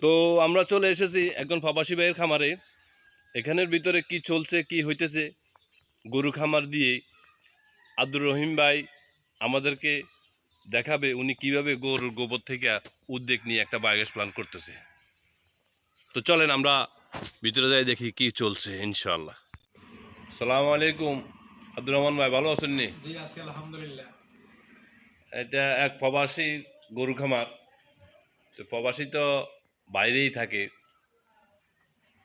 তো আমরা চলে এসেছি একজন প্রবাসী ভাইয়ের খামারে। এখানের ভিতরে কি চলছে কি হইতেছে গরু খামার দিয়ে আব্দুর রহিম ভাই আমাদেরকে দেখাবে উনি কিভাবে গরুর গোবর থেকে উদ্যোগ নিয়ে একটা বায়োগ্যাস প্ল্যান্ট করতেছে। তো চলেন আমরা ভিতরে যাই দেখি কি চলছে ইনশাআল্লাহ। আসসালামু আলাইকুম আব্দুর রহমান ভাই, ভালো আছেন নি? জি আছি আলহামদুলিল্লাহ। এটা এক প্রবাসী গরু খামার। তো প্রবাসী তো বাইরেই থাকে,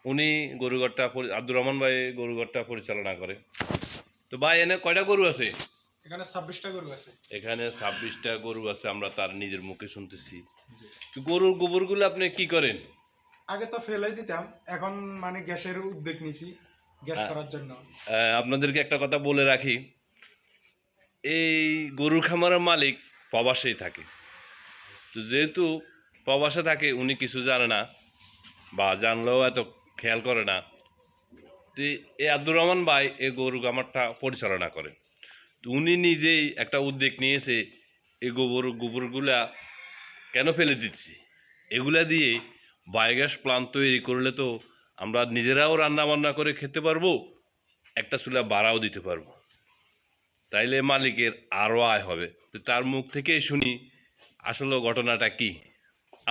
উনি গরুঘরটা আব্দুর রহমান ভাই গরুঘরটা পরিচালনা করে। তো ভাই এনে কয়টা গরু আছে? এখানে 26টা গরু আছে। এখানে 26টা গরু আছে, আমরা তার নিজের মুখে শুনতেছি। জি। তো গরুর গোবরগুলো আপনি কি করেন? আগে তো ফেলাই দিতাম, এখন মানে গ্যাসের উদ্যোগ নিছি গ্যাস করার জন্য। আপনাদেরকে একটা কথা বলে রাখি, এই গরুর খামারের মালিক প্রবাসেই থাকে। তো যেহেতু প্রবাসে থাকে উনি কিছু জানে না বা জানলেও এত খেয়াল করে না। তো এই আব্দুর রহমান ভাই এই গরু খামারটা পরিচালনা করে। তো উনি নিজেই একটা উদ্যোগ নিয়েছে, এই গোবরগুলা কেন ফেলে দিচ্ছি, এগুলা দিয়ে বায়োগ্যাস প্ল্যান্ট তৈরি করলে তো আমরা নিজেরাও রান্না বান্না করে খেতে পারবো, একটা চুলা ভাড়াও দিতে পারবো, তাইলে মালিকের আরও আয় হবে। তো তার মুখ থেকেই শুনি আসলে ঘটনাটা কি।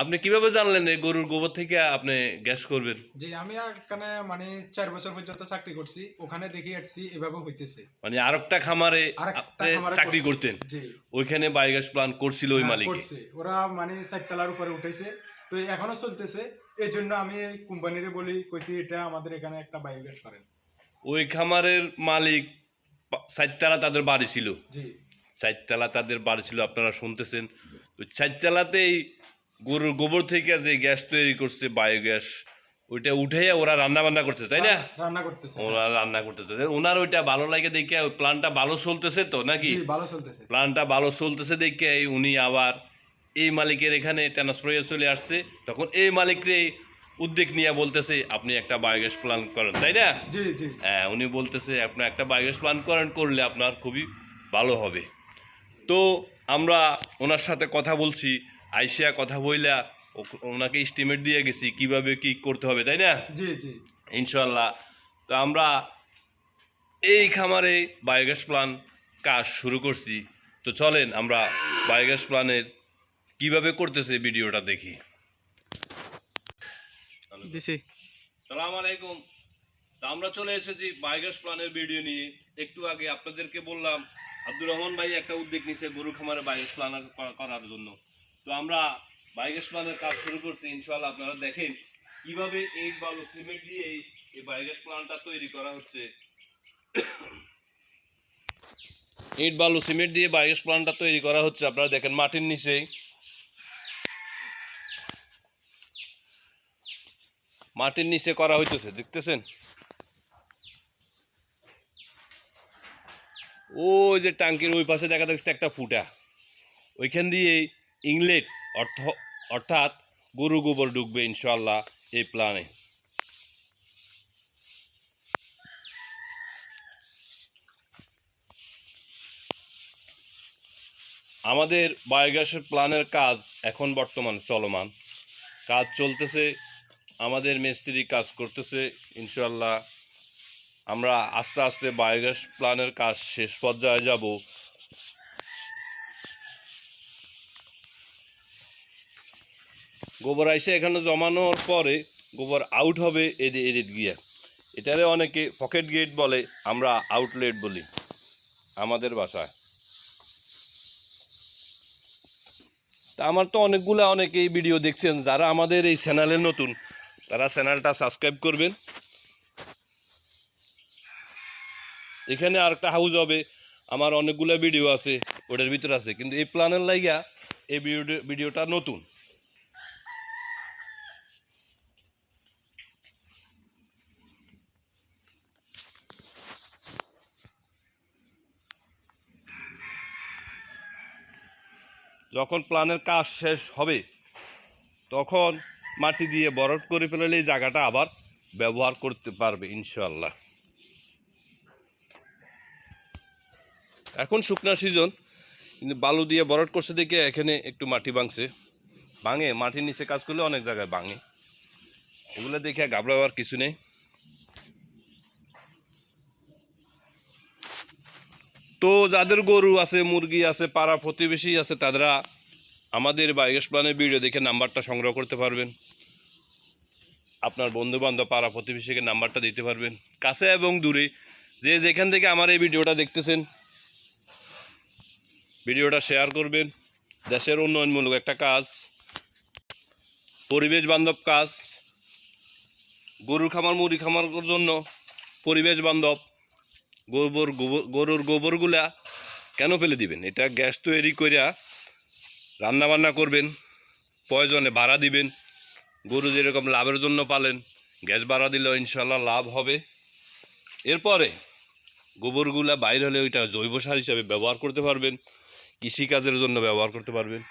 আপনি কিভাবে জানলেন এই গরুর গোবর থেকে আপনি গ্যাস করবেন? জি, আমি এখানে মানে 4 বছর পর্যন্ত চাকরি করছি, ওখানে দেখে আসছি এভাবে হইতেছে। মানে আরেকটা খামারে আরেকটা আপনি খামারে চাকরি করছি। করতেন, জি। ওইখানে বায়োগ্যাস প্ল্যান্ট করছিল ওই হ্যাঁ, মালিকে? করছে। ওরা মানে 4 তলার উপরে উঠেছে। তো এখনো চলতেছে। এই জন্য আমি এই কোম্পানিরে বলি কইছি এটা আমাদের এখানে একটা বায়োগ্যাস করেন। ওই খামারের মালিক 4 তলা তাদের বাড়ি ছিল। জি। 4 তলা তাদের বাড়ি ছিল, আপনারা শুনতেছেন। ওই 4 তলাতেই গরুর গোবর থেকে যে গ্যাস তৈরি করছে বায়োগ্যাস, ওইটা উঠে ওরা রান্না বান্না করছে, তাই না? রান্না করতেছে। ওরা রান্না করতেছে, ওনার ওইটা ভালো লাগে দেখে ওই প্ল্যানটা ভালো চলতেছে তো নাকি? জি, ভালো চলতেছে। প্ল্যানটা ভালো চলতেছে দেখে উনি আবার এই মালিকের এখানে ট্রান্সফার হয়ে চলে আসছে। তখন এই মালিকরে উদ্যোগ নিয়ে বলতেছে আপনি একটা বায়োগ্যাস প্ল্যান করেন, তাই না? জি, জি। হ্যাঁ, উনি বলতেছে আপনি একটা বায়োগ্যাস প্ল্যান করেন, করলে আপনার খুবই ভালো হবে। তো আমরা ওনার সাথে কথা বলছি, আইসিয়া কথা বইলা ওনাকে এস্টিমেট দিয়ে গেছি কিভাবে কি করতে হবে, তাই না? জি, জি। ইনশাল্লাহ। তো আমরা এই খামারে বায়োগ্যাস প্ল্যান কাজ শুরু করছি। তো চলেন আমরা বায়োগ্যাস প্ল্যানের কিভাবে করতেছে ভিডিওটা দেখি। সালাম আলাইকুম। তো আমরা চলে এসেছি বায়োগ্যাস প্ল্যানের ভিডিও নিয়ে। একটু আগে আপনাদেরকে বললাম আব্দুর রহমান ভাই একটা উদ্যোগ নিয়েছে গরু খামারে বায়োগ্যাস প্ল্যান করার জন্য। তো আমরা বায়োগ্যাস প্ল্যানের কাজ শুরু করছি ইনশাআল্লাহ। আপনারা দেখেন কিভাবে ইট বালু সিমেন্ট দিয়ে এই বায়োগ্যাস প্ল্যান্টটা তৈরি করা হচ্ছে। ইট বালু সিমেন্ট দিয়ে বায়োগ্যাস প্ল্যান্টটা তৈরি করা হচ্ছে, আপনারা দেখেন মাটির নিচে। মাটির নিচে করা হইতেছে, দেখতেছেন? ওই যে টাঙ্কির ওই পাশে দেখা যাচ্ছে একটা ফুটা, ওইখান দিয়ে ইংলেট অর্থাৎ গরু গোবর ঢুকবে ইনশাল্লাহ এই প্ল্যানে। আমাদের বায়োগ্যাসের প্ল্যানের কাজ এখন বর্তমান চলমান, কাজ চলতেছে, আমাদের মিস্ত্রি কাজ করতেছে। ইনশাল্লাহ আমরা আস্তে আস্তে বায়োগ্যাস প্ল্যানের কাজ শেষ পর্যায়ে যাব। গোবর আইসে এখানে জমানোর পরে গোবর আউট হবে এদিক গিয়ে, এটারে অনেকে পকেট গেট বলে, আমরা আউটলেট বলি আমাদের ভাষায়। তা আমার তো অনেকেই ভিডিও দেখছেন, যারা আমাদের এই চ্যানেলে নতুন তারা চ্যানেলটা সাবস্ক্রাইব করবেন। এখানে আরেকটা হাউস হবে, আমার অনেকগুলো ভিডিও আছে ওটার ভিতরে আছে, কিন্তু এই প্ল্যানের লাইগা এই ভিডিওটা নতুন। যখন প্ল্যানের কাজ শেষ হবে তখন মাটি দিয়ে ভরাট করে ফেললে এই জায়গাটা আবার ব্যবহার করতে পারবে ইনশাল্লাহ। এখন শুকনা সিজন, কিন্তু বালু দিয়ে ভরাট করছে দেখে এখানে একটু মাটি ভাঙছে। ভাঙে মাটির নিচে কাজ করলে অনেক জায়গায় ভাঙে। এগুলো দেখে ঘাবড়াবার কিছু নেই। তো যাদের গরু আছে, মুরগি আছে, পাড়া প্রতিবেশী আছে, তারা আমাদের বায়োগ্যাস প্ল্যানের ভিডিও দেখে নাম্বারটা সংগ্রহ করতে পারবেন। আপনার বন্ধু বান্ধব, পাড়া প্রতিবেশীকে নাম্বারটা দিতে পারবেন। কাছে এবং দূরে যে যেখান থেকে আমার এই ভিডিওটা দেখতেছেন, ভিডিওটা শেয়ার করবেন। দেশের উন্নয়নমূলক একটা কাজ, পরিবেশ বান্ধব কাজ। গরুর খামার, মুরগি খামার জন্য পরিবেশ বান্ধব গরুর গোবরগুলা কেন ফেলে দিবেন? এটা গ্যাস তৈরি করিয়া রান্না বান্না করবেন, প্রয়োজনে ভাড়া দিবেন। গরু যেরকম লাভের জন্য পালেন, গ্যাস ভাড়া দিলেও ইনশাল্লাহ লাভ হবে। এরপরে গোবরগুলা বাইর হলে ওইটা জৈব সার হিসাবে ব্যবহার করতে পারবেন, কৃষিকাজের জন্য ব্যবহার করতে পারবেন,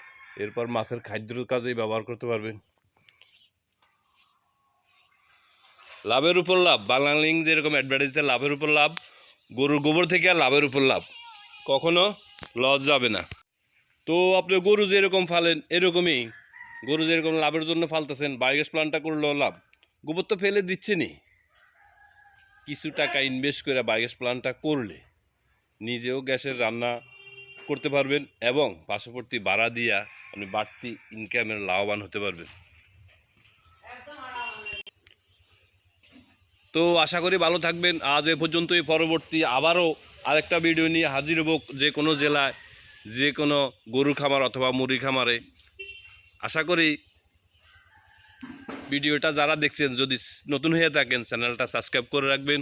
এরপর মাছের খাদ্যের কাজেই ব্যবহার করতে পারবেন। লাভের উপর লাভ, বাংলালিংক যেরকম অ্যাডভার্টাইজে লাভের উপর লাভ, গরুর গোবর থেকে আর লাভের উপর লাভ, কখনো লস যাবে না। তো আপনি গরু যেরকম ফালেন এরকমই, গরু যেরকম লাভের জন্য ফালতেছেন, বায়োগ্যাস প্ল্যান্টটা করলেও লাভ। গোবর তো ফেলে দিচ্ছেনই, কিছু টাকা ইনভেস্ট করে বায়োগ্যাস প্ল্যান্টটা করলে নিজেও গ্যাসের রান্না করতে পারবেন এবং পার্শ্ববর্তী ভাড়া দিয়া আপনি বাড়তি ইনকামের লাভবান হতে পারবেন। তো আশা করি ভালো থাকবেন। আজ এ পর্যন্তই। পরবর্তী আবারও আরেকটা ভিডিও নিয়ে হাজির হব, যে কোনো জেলায়, যে কোনো গরু খামার অথবা মুরগি খামারে। আশা করি ভিডিওটা যারা দেখছেন, যদি নতুন হয়ে থাকেন চ্যানেলটা সাবস্ক্রাইব করে রাখবেন।